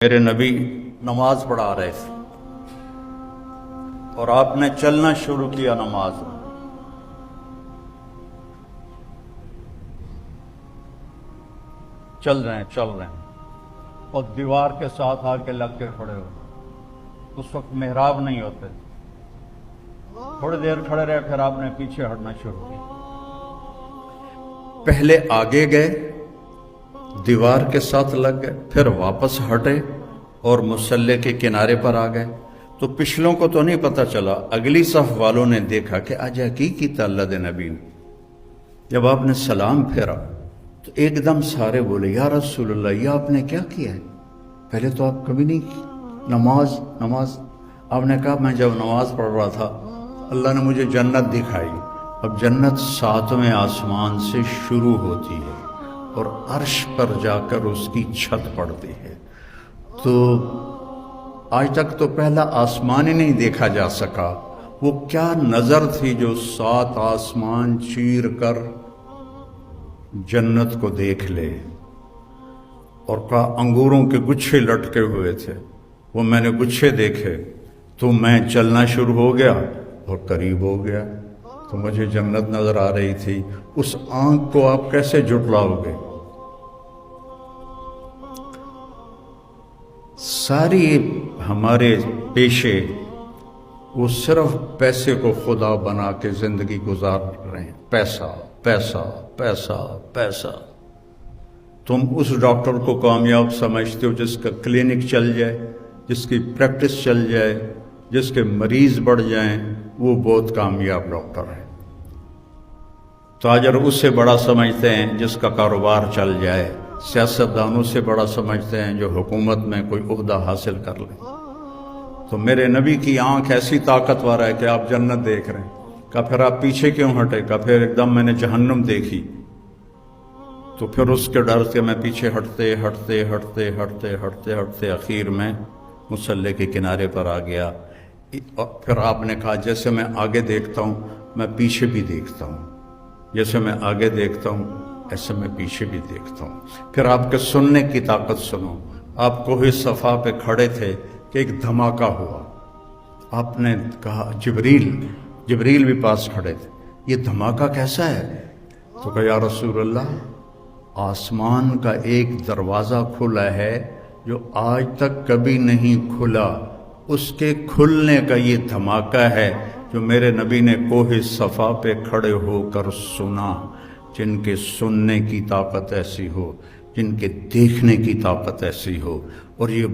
میرے نبی نماز پڑھا رہے تھے اور آپ نے چلنا شروع کیا نماز میں۔ چل رہے ہیں اور دیوار کے ساتھ آ کے لگ کے کھڑے ہو۔ اس وقت محراب نہیں ہوتے، تھوڑی دیر کھڑے رہے، پھر آپ نے پیچھے ہٹنا شروع کیا۔ پہلے آگے گئے، دیوار کے ساتھ لگ گئے، پھر واپس ہٹے اور مصلی کے کنارے پر آ گئے۔ تو پچھلوں کو تو نہیں پتہ چلا، اگلی صف والوں نے دیکھا کہ آج کی اللہ نبی نے۔ جب آپ نے سلام پھیرا تو ایک دم سارے بولے یا رسول اللہ، یہ آپ نے کیا کیا ہے؟ پہلے تو آپ کبھی نہیں کی نماز۔ آپ نے کہا میں جب نماز پڑھ رہا تھا اللہ نے مجھے جنت دکھائی۔ اب جنت 7ویں آسمان سے شروع ہوتی ہے اور عرش پر جا کر اس کی چھت پڑتی ہے۔ تو آج تک تو پہلا آسمان ہی نہیں دیکھا جا سکا۔ وہ کیا نظر تھی جو 7 آسمان چیر کر جنت کو دیکھ لے۔ اور کہا انگوروں کے گچھے لٹکے ہوئے تھے، وہ میں نے گچھے دیکھے تو میں چلنا شروع ہو گیا اور قریب ہو گیا تو مجھے جنت نظر آ رہی تھی۔ اس آنکھ کو آپ کیسے جھٹلاؤ گے؟ ساری ہمارے پیشے وہ صرف پیسے کو خدا بنا کے زندگی گزار رہے ہیں۔ پیسہ پیسہ پیسہ پیسہ۔ تم اس ڈاکٹر کو کامیاب سمجھتے ہو جس کا کلینک چل جائے، جس کی پریکٹس چل جائے، جس کے مریض بڑھ جائیں، وہ بہت کامیاب ڈاکٹر ہے۔ تاجر اس سے بڑا سمجھتے ہیں جس کا کاروبار چل جائے، سیاستدانوں سے بڑا سمجھتے ہیں جو حکومت میں کوئی عہدہ حاصل کر لے۔ تو میرے نبی کی آنکھ ایسی طاقتور ہے کہ آپ جنت دیکھ رہے ہیں۔ کہا پھر آپ پیچھے کیوں ہٹے؟ کہا پھر ایک دم میں نے جہنم دیکھی تو پھر اس کے ڈر سے میں پیچھے ہٹتے اخیر میں مصلی کے کنارے پر آ گیا۔ پھر آپ نے کہا جیسے میں آگے دیکھتا ہوں میں پیچھے بھی دیکھتا ہوں، جیسے میں آگے دیکھتا ہوں ایسے میں پیچھے بھی دیکھتا ہوں۔ پھر آپ کے سننے کی طاقت سنو۔ آپ کوہ صفا پہ کھڑے تھے کہ ایک دھماکہ ہوا۔ آپ نے کہا جبریل بھی پاس کھڑے تھے، یہ دھماکہ کیسا ہے؟ تو کہا یا رسول اللہ، آسمان کا ایک دروازہ کھلا ہے جو آج تک کبھی نہیں کھلا، اس کے کھلنے کا یہ دھماکہ ہے جو میرے نبی نے کوہ صفا پہ کھڑے ہو کر سنا۔ جن کے سننے کی طاقت ایسی ہو، جن کے دیکھنے کی طاقت ایسی ہو، اور یہ